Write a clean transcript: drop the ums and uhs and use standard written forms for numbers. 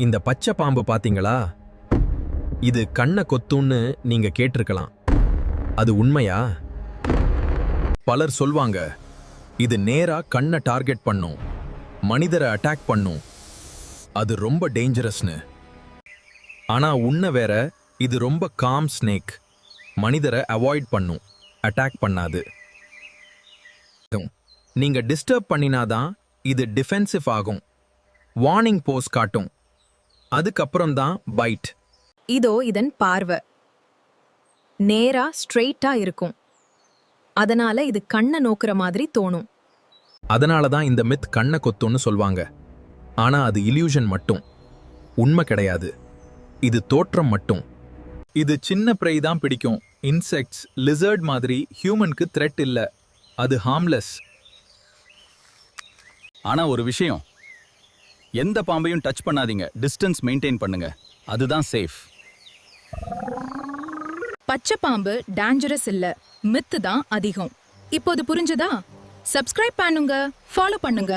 இந்த பச்சை பாம்பு பாத்தீங்களா? இது கண்ணை கொத்துன்னு நீங்க கேட்டிருக்கலாம். அது உண்மையா? பலர் சொல்வாங்க, இது நேரா கண்ணை டார்கெட் பண்ணும், மனிதரை அட்டாக் பண்ணும், அது ரொம்ப டேஞ்சரஸ்னு. ஆனா உண்மை வேற. இது ரொம்ப காம் ஸ்னேக். மனிதரை அவாய்ட் பண்ணும், அட்டாக் பண்ணாது. நீங்க டிஸ்டர்ப் பண்ணினாதான் இது டிஃபென்சிவ் ஆகும், வார்னிங் போஸ் காட்டும், அதுக்கப்புறம் தான் பைட். இதோ இதன் பார்வை நேரா ஸ்ட்ரெயிட்டா இருக்கும். அதனால இது கண்ணை நோக்குற மாதிரி தோணும். அதனால தான் இந்த மித் கண்ணை கொத்துன்னு சொல்வாங்க. ஆனா அது இல்யூஷன் மட்டும், உண்மை கிடையாது. இது தோற்றம் மட்டும். இது சின்ன ப்ரை தான் பிடிக்கும். இன்செக்ட்ஸ், லிசர்ட் மாதிரி ஹியூமனுக்கு த்ரெட் இல்ல. அது ஹார்ம்லெஸ். ஆனா ஒரு விஷயம், எந்த பாம்பையும் டச் பண்ணாதீங்க, டிஸ்டன்ஸ் மெயின்டைன் பண்ணுங்க, அதுதான் சேஃப். பச்சை பாம்பு டேஞ்சரஸ் இல்ல, மித்து தான் அதிகம். இப்போது புரிஞ்சதா? சப்ஸ்கிரைப் பண்ணுங்க, ஃபாலோ பண்ணுங்க.